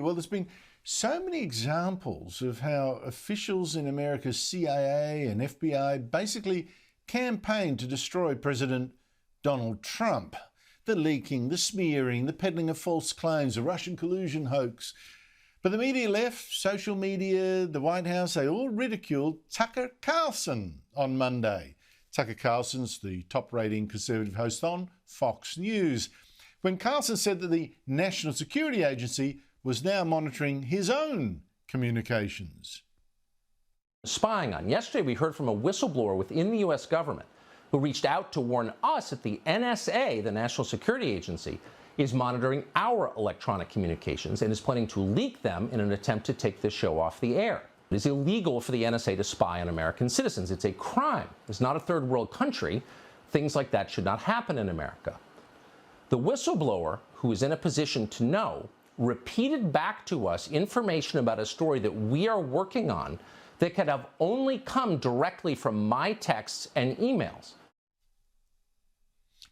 Well, there's been so many examples of how officials in America's CIA and FBI basically campaigned to destroy President Donald Trump. The leaking, the smearing, the peddling of false claims, the Russian collusion hoax. But the media left, social media, the White House, they all ridiculed Tucker Carlson on Monday. Tucker Carlson's the top-rating conservative host on Fox News, when Carlson said that the National Security Agency was now monitoring his own communications. Spying on. Yesterday, we heard from a whistleblower within the U.S. government who reached out to warn us that the NSA, the National Security Agency, is monitoring our electronic communications and is planning to leak them in an attempt to take the show off the air. It is illegal for the NSA to spy on American citizens. It's a crime. It's not a third world country. Things like that should not happen in America. The whistleblower, who is in a position to know, repeated back to us information about a story that we are working on that could have only come directly from my texts and emails.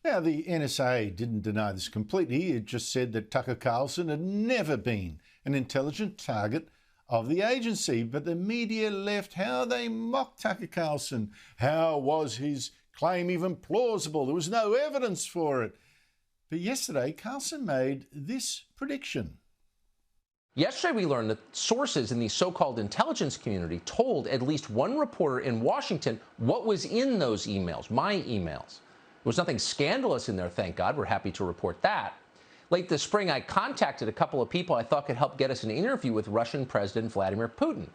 Now, the NSA didn't deny this completely. It just said that Tucker Carlson had never been an intelligent target of the agency. But the media left how they mocked Tucker Carlson. How was his claim even plausible? There was no evidence for it. But yesterday, Carlson made this prediction. Yesterday, we learned that sources in the so-called intelligence community told at least one reporter in Washington what was in those emails, my emails. There was nothing scandalous in there, thank God. We're happy to report that. Late this spring, I contacted a couple of people I thought could help get us an interview with Russian President Vladimir Putin.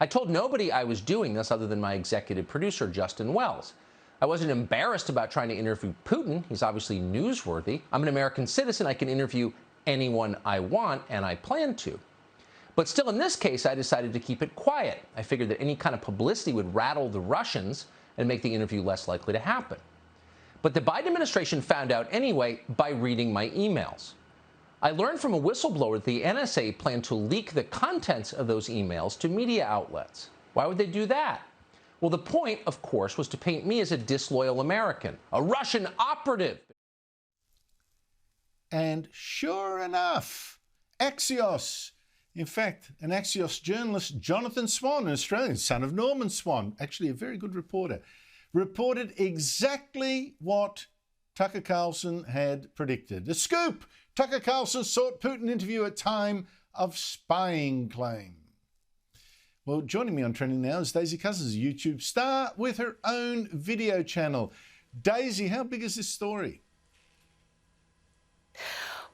I told nobody I was doing this other than my executive producer, Justin Wells. I wasn't embarrassed about trying to interview Putin. He's obviously newsworthy. I'm an American citizen. I can interview anyone I want, and I plan to. But still, in this case, I decided to keep it quiet. I figured that any kind of publicity would rattle the Russians and make the interview less likely to happen. But the Biden administration found out anyway by reading my emails. I learned from a whistleblower that the NSA planned to leak the contents of those emails to media outlets. Why would they do that? Well, the point, of course, was to paint me as a disloyal American, a Russian operative. And sure enough, Axios, in fact, an Axios journalist, Jonathan Swan, an Australian, son of Norman Swan, actually a very good reporter, reported exactly what Tucker Carlson had predicted. A scoop! Tucker Carlson sought Putin interview at time of spying claim. Well, joining me on Trending now is Daisy Cousens, a YouTube star with her own video channel. Daisy, how big is this story?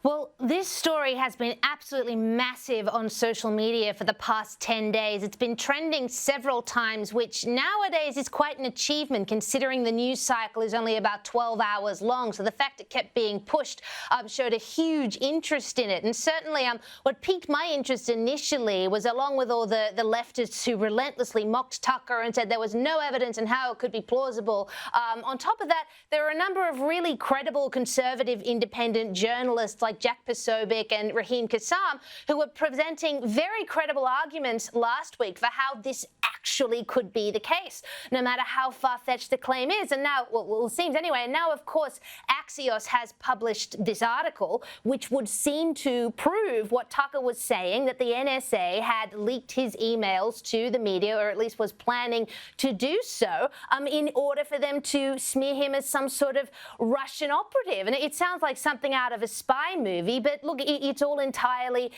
Well, this story has been absolutely massive on social media for the past 10 days. It's been trending several times, which nowadays is quite an achievement considering the news cycle is only about 12 hours long. So the fact it kept being pushed showed a huge interest in it. And certainly what piqued my interest initially was, along with all the leftists who relentlessly mocked Tucker and said there was no evidence and how it could be plausible. On top of that, there are a number of really credible conservative independent journalists like Jack Posobiec and Raheem Kassam, who were presenting very credible arguments last week for how this actually could be the case, no matter how far-fetched the claim is. And now, well, it seems anyway, and now, of course, Axios has published this article, which would seem to prove what Tucker was saying, that the NSA had leaked his emails to the media, or at least was planning to do so, in order for them to smear him as some sort of Russian operative. And it sounds like something out of a spy movie, but look, it's all entirely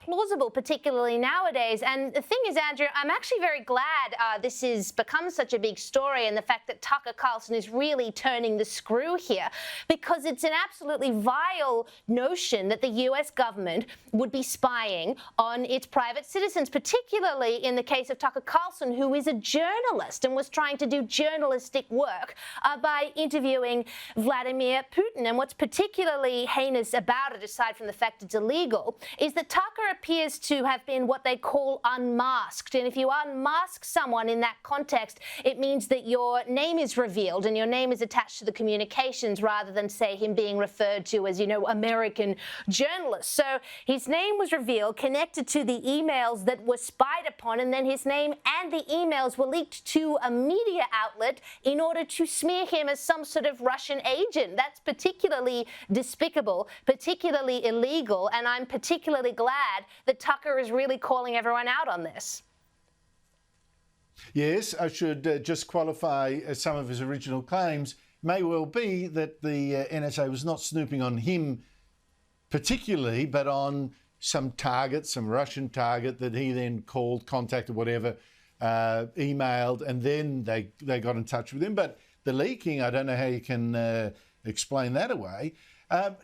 plausible, particularly nowadays. And the thing is, Andrew, I'm actually very glad this has become such a big story, and the fact that Tucker Carlson is really turning the screw here, because it's an absolutely vile notion that the US government would be spying on its private citizens, particularly in the case of Tucker Carlson, who is a journalist and was trying to do journalistic work by interviewing Vladimir Putin. And what's particularly heinous about it, aside from the fact it's illegal, is that Tucker appears to have been what they call unmasked. And if you unmask mask someone in that context, it means that your name is revealed and your name is attached to the communications rather than, say, him being referred to as, American journalist. So his name was revealed, connected to the emails that were spied upon, and then his name and the emails were leaked to a media outlet in order to smear him as some sort of Russian agent. That's particularly despicable, particularly illegal, and I'm particularly glad that Tucker is really calling everyone out on this. Yes, I should just qualify some of his original claims. May well be that the NSA was not snooping on him particularly, but on some target, some Russian target that he then called, contacted, whatever, emailed, and then they got in touch with him. But the leaking, I don't know how you can explain that away.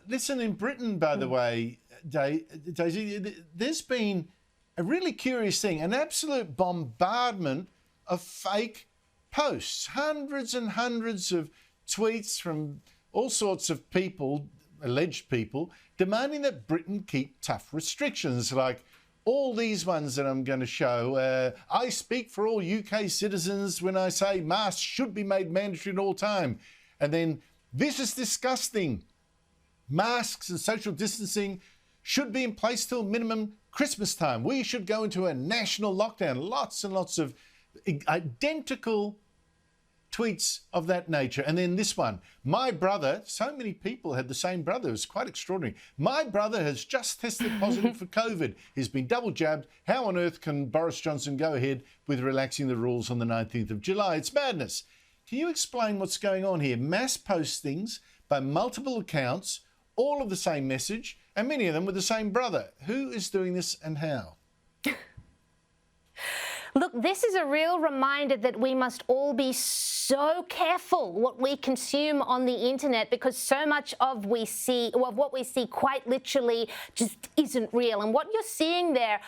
Listen, in Britain, by the way, Daisy, there's been a really curious thing, an absolute bombardment of fake posts, hundreds and hundreds of tweets from all sorts of people, alleged people, demanding that Britain keep tough restrictions, like all these ones that I'm going to show. I speak for all UK citizens when I say masks should be made mandatory at all time. And then, this is disgusting. Masks and social distancing should be in place till minimum Christmas time. We should go into a national lockdown. Lots and lots of identical tweets of that nature. And then this one, my brother, so many people had the same brother. It was quite extraordinary. My brother has just tested positive for COVID. He's been double jabbed. How on earth can Boris Johnson go ahead with relaxing the rules on the 19th of July? It's madness. Can you explain what's going on here? Mass postings by multiple accounts, all of the same message, and many of them with the same brother. Who is doing this and how? Look, this is a real reminder that we must all be so careful what we consume on the internet, because so much of what we see quite literally just isn't real. And what you're seeing there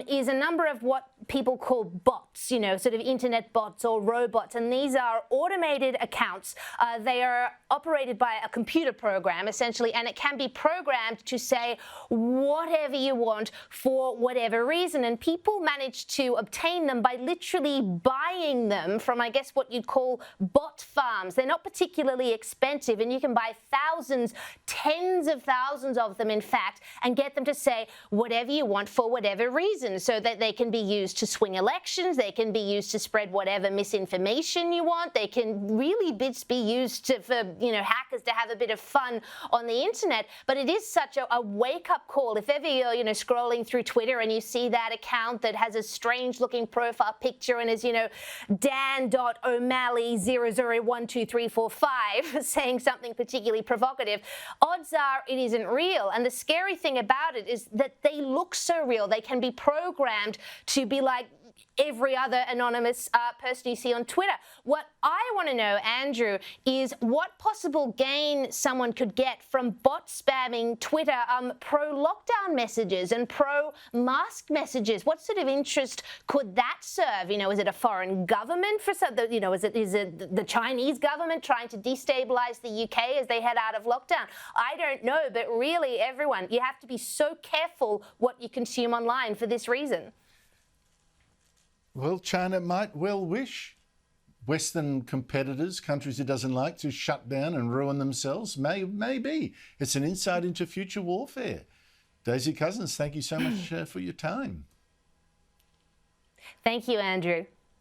is a number of what people call bots, sort of internet bots or robots. And these are automated accounts. They are operated by a computer program, essentially, and it can be programmed to say whatever you want for whatever reason. And people manage to obtain them by literally buying them from, I guess, what you'd call bot farms. They're not particularly expensive, and you can buy thousands, tens of thousands of them, in fact, and get them to say whatever you want for whatever reason, so that they can be used to swing elections, they can be used to spread whatever misinformation you want, they can really be used for hackers to have a bit of fun on the internet. But it is such a wake-up call. If ever you're scrolling through Twitter and you see that account that has a strange-looking profile picture and is Dan.O'Malley00123445 saying something particularly provocative, odds are it isn't real. And the scary thing about it is that they look so real. They can be programmed to be like every other anonymous person you see on Twitter. What I want to know, Andrew, is what possible gain someone could get from bot spamming Twitter pro-lockdown messages and pro-mask messages. What sort of interest could that serve? Is it a foreign government for something? Is it the Chinese government trying to destabilize the UK as they head out of lockdown? I don't know, but really, everyone, you have to be so careful what you consume online for this reason. Well, China might well wish Western competitors, countries it doesn't like, to shut down and ruin themselves. Maybe. It's an insight into future warfare. Daisy Cousens, thank you so much for your time. Thank you, Andrew.